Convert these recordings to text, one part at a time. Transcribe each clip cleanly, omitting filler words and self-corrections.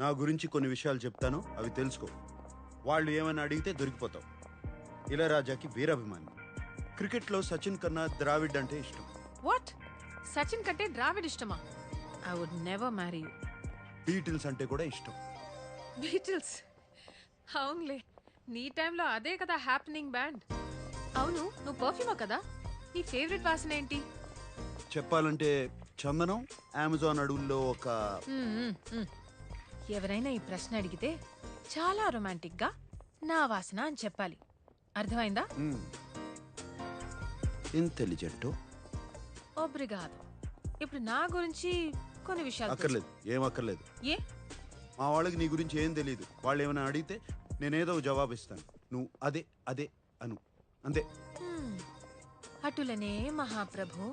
నా గురించి కొన్ని విషయాలు చెప్తాను, అవి తెలుసుకో. వాళ్ళు ఏమైనా అడిగితే దొరికిపోతావు. ఇళయరాజాకి వీరాభిమాని. క్రికెట్లో సచిన్ కన్నా ద్రావిడ్ అంటే ఇష్టం. వాట్? సచిన్ కంటే ద్రావిడ్ ఇష్టమా? I would never marry you. Beatles అంటే కూడా ఇష్టం. బీటిల్స్? అవునులే, నీ టైంలో అదే కదా హ్యాపెనింగ్ బ్యాండ్. అవును, నువ్వు పర్ఫ్యూమా కదా? నీ ఫేవరెట్ వాసన ఏంటి? చెప్పాలంటే చందనం. అమెజాన్ అడవుల్లో ఒక ఎవరైనా ఈ ప్రశ్న అడిగితే చాలా రొమాంటిక్ గా నా వాసన అని చెప్పాలి. అర్థమైందా? ఇంటెలిజెంట్. ఒబ్రిగాదో. ఇప్పుడు నా గురించి కొన్ని విషయాలు అక్కర్లేదు, ఏం అక్కర్లేదు. ఏ? మా వాళ్ళకి నీ గురించి ఏం తెలియదు. వాళ్ళు ఏమైనా అడిగితే నేనేదో జవాబు ఇస్తాను, నువ్వు అదే అదే అను, అంతే. అటులనే మహాప్రభు.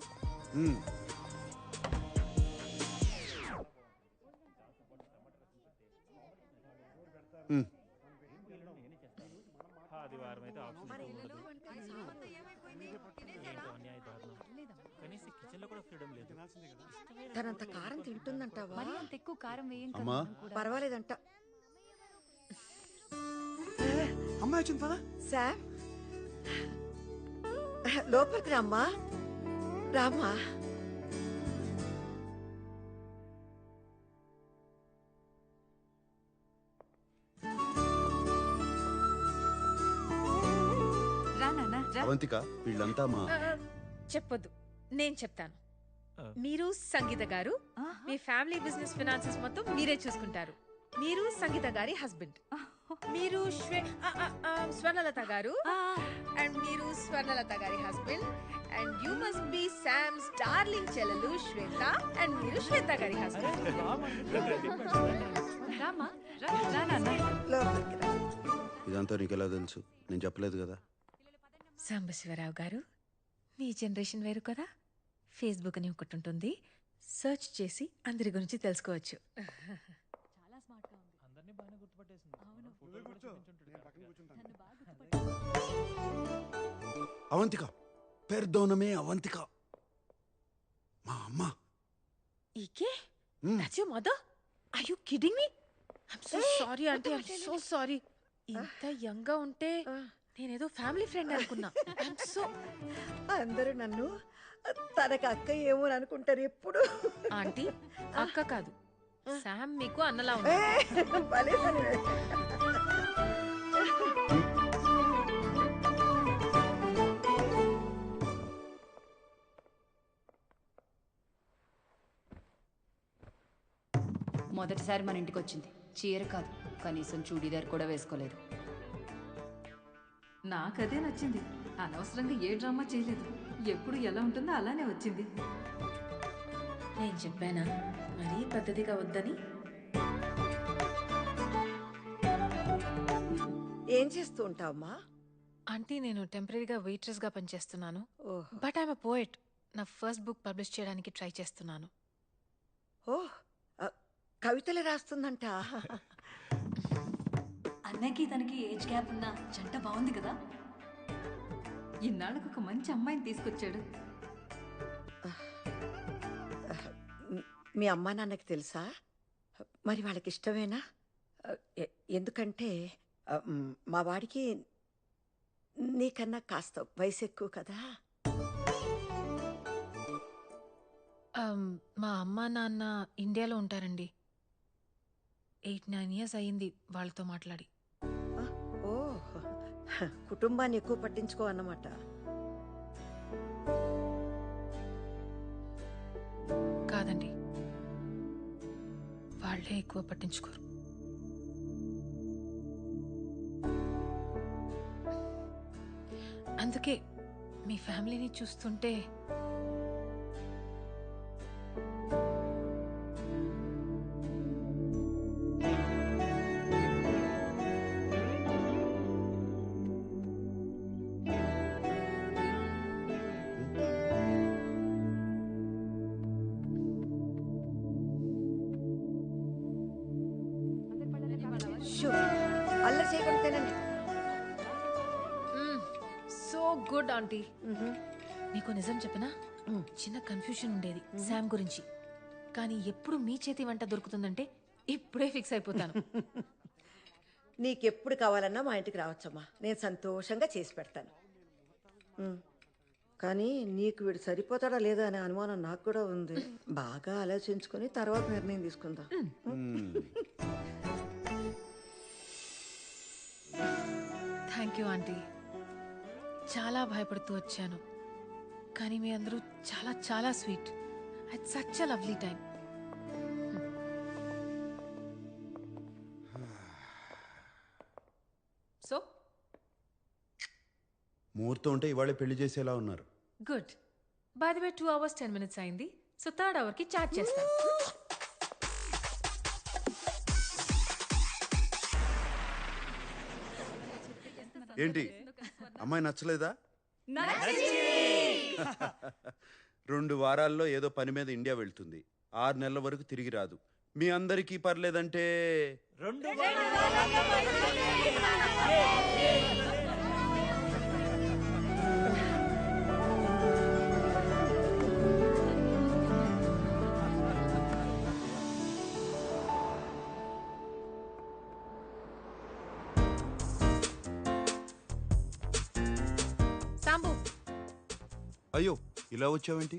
తనంత కారం తింటుందంటావా? మరి అంత ఎక్కువ కారం వేయం అమ్మా పర్వాలేదంట. అమ్మాయి వచ్చింది పదా. శామ్, లోపలికి రామ్మా. రామ్మా. రా నాన్న రా. అవంతిక, వీళ్ళంతా మా చెప్పొద్దు, నేను చెప్తాను. మీరు సంగీత గారు, మీ ఫ్యామిలీ బిజినెస్ ఫినాన్సెస్ మొత్తం మీరే చూసుకుంటారు. మీరు సంగీత గారి హస్బెండ్. మీరు స్వర్ణలత గారు, అండ్ మీరు స్వర్ణలత గారి husband. And you must be Sam's darling చెల్లెలు శ్వేత, అండ్ మీరు శ్వేత గారి హస్బెండ్. రామా రా రా నాన్న. లోపలికి రా. ఇదంతా నీకెలా తెలుసు? నేను చెప్పలేదు కదా. సాంబశివరావు గారు, మీ జనరేషన్ వేరు కదా. ఫేస్బుక్ అని ఒకటి ఉంటుంది, సర్చ్ చేసి అందరి గురించి తెలుసుకోవచ్చు. చాలా స్మార్ట్ గా ఉంది. అందరినీ బాగా గుర్తుపట్టేసింది. అవును. అవంతిక, పెర్దోనమే అవంతిక, మా అమ్మ. ఈకే? That's your mother? Are you kidding me? I'm so sorry auntie, I'm so sorry. ఇంత యంగ్ గా ఉంటే నేనేదో ఫ్యామిలీ ఫ్రెండ్ అనుకున్నా. I'm so... అందరూ నన్ను తనకి అక్క ఏమో అనుకుంటారు ఎప్పుడు. ఆంటీ, అక్క కాదు, శామ్ మీకు అన్నలా ఉంది. భలే సరే. మొదటిసారి మన ఇంటికి వచ్చింది. చీర కాదు, కనీసం చూడీదార్ కూడా వేసుకోలేదు. నాకదే నచ్చింది. అనవసరంగా ఏ డ్రామా చేయలేదు. ఎప్పుడు ఎలా ఉంటుందో అలానే వచ్చింది. నేను చెప్పానా మరీ పద్ధతిగా వద్దని? ఏం చేస్తూ ఉంటావమ్మా? ఆంటీ, నేను టెంపరీగా వెయిట్రెస్ గా పనిచేస్తున్నాను. Oh. But I'm a poet. నా ఫస్ట్ బుక్ పబ్లిష్ చేయడానికి ట్రై చేస్తున్నాను. ఓహ్, కవితలు రాస్తుందంట. అన్నకి తనకి ఏజ్ గ్యాప్ ఉన్న జంట బాగుంది కదా. ఇన్నాళ్ళకు ఒక మంచి అమ్మాయిని తీసుకొచ్చాడు. మీ అమ్మా నాన్నకి తెలుసా? మరి వాళ్ళకి ఇష్టమేనా? ఎందుకంటే మా వాడికి నీకన్నా కాస్త వయసు ఎక్కువ కదా. మా అమ్మ నాన్న ఇండియాలో ఉంటారండి. 8-9 years అయ్యింది వాళ్ళతో మాట్లాడి. ఓ, కుటుంబాన్ని ఎక్కువ పట్టించుకో అన్నమాట. కాదండి, వాళ్ళే ఎక్కువ పట్టించుకోరు. అందుకే మీ ఫ్యామిలీని చూస్తుంటే అల్లరి చేయకుండా తినండి. So good aunty. నీకు నిజం చెప్పనా, చిన్న కన్ఫ్యూషన్ ఉండేది శామ్ గురించి. కానీ ఎప్పుడు మీ చేతి వంట దొరుకుతుందంటే ఇప్పుడే ఫిక్స్ అయిపోతాను. నీకెప్పుడు కావాలన్నా మా ఇంటికి రావచ్చమ్మా, నేను సంతోషంగా చేసి పెడతాను. కానీ నీకు వీడు సరిపోతాడా లేదా అనే అనుమానం నాకు కూడా ఉంది. బాగా ఆలోచించుకొని తర్వాత నిర్ణయం తీసుకుందాం. Thank you aunty. చాలా భయపడుతూ వచ్చాను, కానీ మీ అందరూ చాలా చాలా sweet. It's such a lovely time. So ముహూర్తం ఉంటే ఇవాళే పెళ్లి చేసేలా ఉన్నారు. Good. By the way 2 hours 10 minutes అయింది. సో 3rd hour కి చార్జ్ చేస్తాను. ఏంటి అమ్మాయి నచ్చలేదా? 2 వారాల్లో ఏదో పని మీద ఇండియా వెళ్తుంది. 6 నెలల వరకు తిరిగి రాదు. మీ అందరికీ పర్లేదంటే సాంబు, అయ్యో ఇలా వచ్చావేంటి?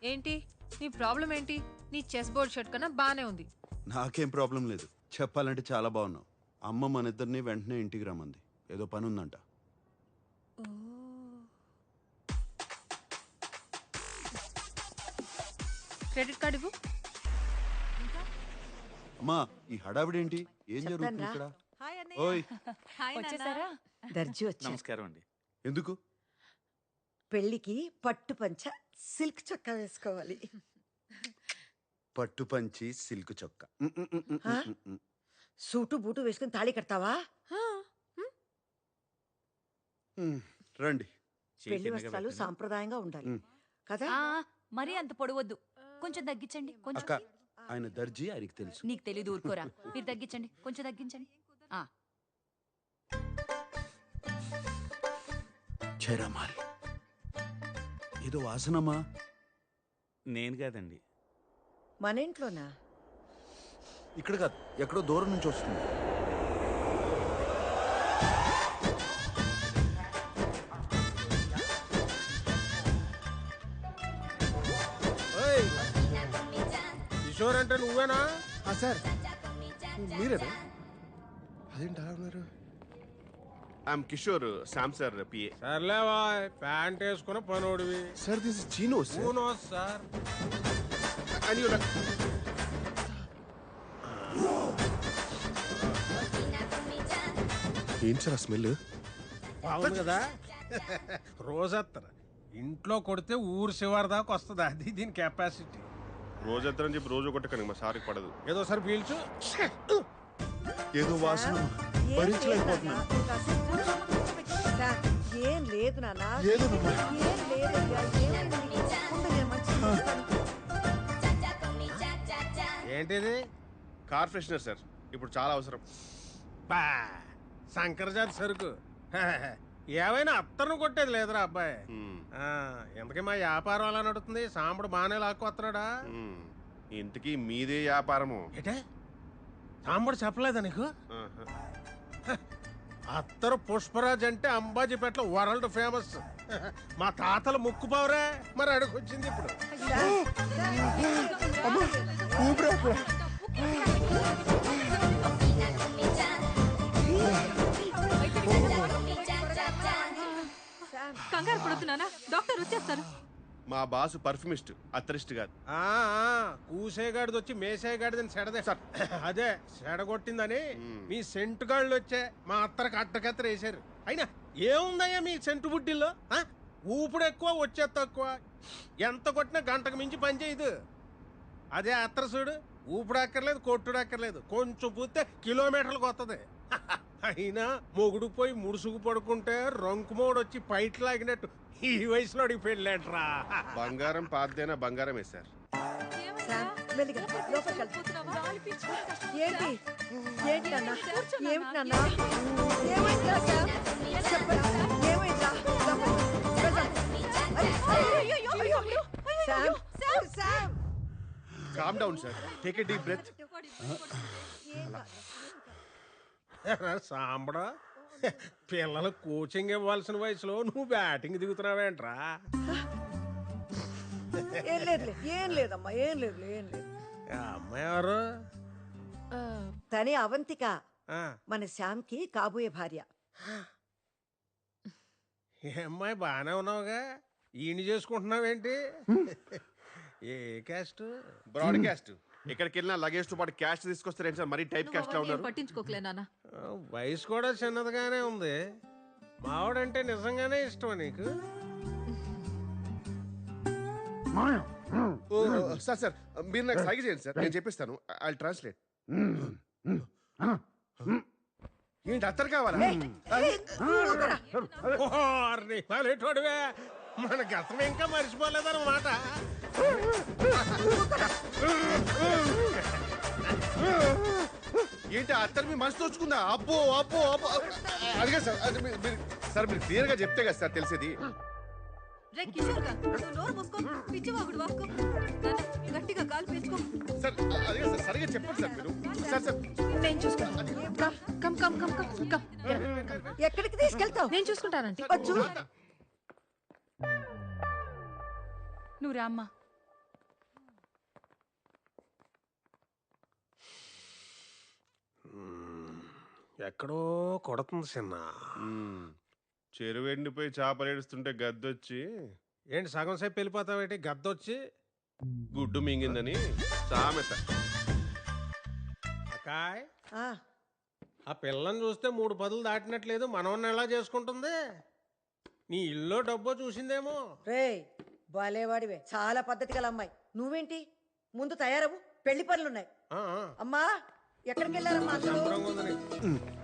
ఏంటి నీ ప్రాబ్లం ఏంటి? నీ చెస్ బోర్డ్ షర్ట్ కన్నా బానే ఉంది. నాకేం ప్రాబ్లం లేదు. చెప్పాలంటే చాలా బాగున్నావు. అమ్మ మన ఇద్దరిని వెంటనే ఇంటికి రమ్మంది. ఏదో పని ఉందంట. క్రెడిట్ కార్డు ఇవ్వు. అమ్మా ఈ హడావిడేంటి? ఏం జరుగుతుంది ఇక్కడ? ఓయ్ వచ్చేసారా? దర్జీ వచ్చా. నమస్కారం అండి. ఎందుకు? పెళ్లికి పట్టు పంచ సిల్క్ చొక్కా వేసుకోవాలి. పట్టు పంచి సిల్క్ చొక్కా. సూటు బూటు వేసుకుని తాళి కడతావా? రండి. పెళ్లి వస్త్రాలు సాంప్రదాయంగా ఉండాలి కదా? మరీ అంత పొడవద్దు, కొంచెం తగ్గించండి. కొంచెం అక్క ఆయన దర్జీ, ఆయనకి తెలుసు. నీకు తెలీదు, ఊరుకోరా. మీరు తగ్గించండి, కొంచెం తగ్గించండి. చేరామాల్ ఏదో వాసనమా? నేను కాదండి. మన ఇంట్లోనా? ఇక్కడ కాదు, ఎక్కడో దూరం నుంచి వస్తుంది. కిషోర్ అంటే నువ్వేనా? సార్ మీరేనా? అదేంటి అలా ఉన్నారు? I'm Kishore, Sam sir PA. సర్లేవా, ప్యాంట్ వేసుకున్న పనోడివి. Sir this is Chino sir. Sir ఏంటి సార్ ఆ స్మెల్? బాగుంది కదా. రోజత్తర ఇంట్లో కొడితే ఊరు శివారి దాకా వస్తుంది. అది దీని కెపాసిటీ. రోజంతా చెప్పి రోజు కొట్టకండి, మా సార్కి పడదు. ఏదో సార్ పీల్చు. ఏదో వాసన భరించలేకపోతున్నాను. ఏం లేదు నాన్న. లేదమ్మా. ఏం లేదయ్యా. ఏమైంది నీకు? ఉండు, నేను మంచిగా చూస్తాను. ఏంటిది? కార్ ఫ్రెషనర్ సార్, ఇప్పుడు చాలా అవసరం. బా శంకరజాతి సరుకు. ఏమైనా అత్తను కొట్టేది లేదురా అబ్బాయి. ఎందుకే మా వ్యాపారం అలా నడుతుంది? సాంబడు బాగానే లాక్కొస్తున్నాడా? ఇంతకీ మీదే వ్యాపారము? ఏటే సాంబడు చెప్పలేదా నీకు? అత్తరు పుష్పరాజ్ అంటే అంబాజీపేటలో వరల్డ్ ఫేమస్. మా తాతలు ముక్కుపోవరే, మరి అడుగొచ్చింది ఇప్పుడు. కంగారు పడుతున్నానా? డాక్టర్ వచ్చేస్తారు. మా బాసు పర్ఫ్యూమిస్ట్, అత్తరిస్ట్ కాదు. కూసేగాడిది వచ్చి మేసేగాడిదని సెడదే సార్. అదే సెడగొట్టిందని మీ సెంటు గాళ్ళు వచ్చే మా అత్తరికి అట్టకత్తర వేసారు. అయినా ఏముందయ్యా మీ సెంటు బుడ్డిల్లో? ఊపుడు ఎక్కువ, వచ్చే తక్కువ. ఎంత కొట్టినా గంటకు మించి పని చేయదు. అదే అత్తర చూడు, ఊపుడు అక్కర్లేదు, కొట్టుడు అక్కర్లేదు, కొంచెం పూస్తే కిలోమీటర్లకు వస్తుంది. అయినా మొగుడు పోయి ముడుసుకు పడుకుంటే రంకుమోడు వచ్చి పైట్ లాగినట్టు ఈ వయసులో పెళ్ళేట్రా. బంగారం పాతదైనా బంగారమే సార్. మెల్లిగా లోపలికి వెళ్తా. ఏంటి ఏంటి నాన్న? ఏమిటి నాన్న? ఏమైందిరా సామ్? చెప్పరా, ఏమైందిరా? లోపలికి వెళ్దాం. Sam, Sam, calm down sir, take a deep breath. సాంబడా, పిల్లలు కోచింగ్ ఇవ్వాల్సిన వయసులో నువ్వు బ్యాటింగ్ దిగుతున్నావేంట్రా? ఏం లేదులే, ఏం లేదమ్మా, ఏం లేదు, ఏం లేదు. ఆ అమ్మాయి ఎవరు? తనే అవంతిక, ఆ, మన శ్యామ్కి కాబోయే భార్య. ఈ అమ్మాయి బాగానే ఉన్నావుగా, ఈయన చేసుకుంటున్నావేంటి? ఏ క్యాస్ట్? బ్రాడ్కాస్ట్. ఎక్కడికి వెళ్ళినా లగేజ్ తో పాటు క్యాష్ తీసుకొస్తారేంటి సార్? మరీ టైప్ క్యాస్ట్ లా ఉన్నారు. పట్టించుకోకలే నాన్న. వయసు కూడా చిన్నదిగానే ఉంది. మావాడంటే నిజంగానే ఇష్టమా నీకు? ఓ, సార్ సార్ మీరు నాకు సైగ చేయండి సార్, నేను చెప్పిస్తాను. I translate. ఏంటి అత్తరు కావాలా? వాళ్ళేటోడివే, మన గతం ఇంకా మర్చిపోలేదన్నమాట. ఏంటి అత్తరు మీ మనసు తోచుకుందా? అబ్బో అబ్బో అబ్బో. అదిగా సార్, అది సార్ మీరు క్లియర్ గా చెప్తే కదా సార్ తెలిసేది. రే కిషోర్ గా, నువ్వు నోరు మూసుకో, పిచ్చివాగుడు వాక్కో. నాన్న, గట్టిగా కాలు పేసుకో. సార్ అదిగా సార్, సరిగా చెప్పండి సార్ మీరు. సార్ సార్ నేను చూసుకుంటాను. Come come come come come. ఎక్కడికి తీసుకెళ్తావు? నేను చూసుకుంటానంటే. వచ్చు. నువ్వు రామ్మా. ఎక్కడో కొడుతుంది చిన్న. చెరువు ఎండిపోయి చేపలు ఏడుస్తుంటే గద్దొచ్చి ఏంటి సగం సేపు వెళ్ళిపోతావేంటి? గద్దొచ్చి గుడ్డు మింగిందని సామెత. అకాయ్, ఆ, ఆ పిల్లని చూస్తే 3 పదులు దాటినట్లేదు. మనవన్ని ఎలా చేసుకుంటుంది? నీ ఇల్లు డబ్బో చూసిందేమో. రేయ్ బాలేవాడివే, చాలా పద్ధతి గల అమ్మాయి. నువ్వేంటి ముందు తయారవు, పెళ్లి పనులున్నాయి. ఆ, ఆ. అమ్మా, ఎక్కడికి వెళ్ళారమ్మా అందరూ? శంభరంగా ఉంది నీకు.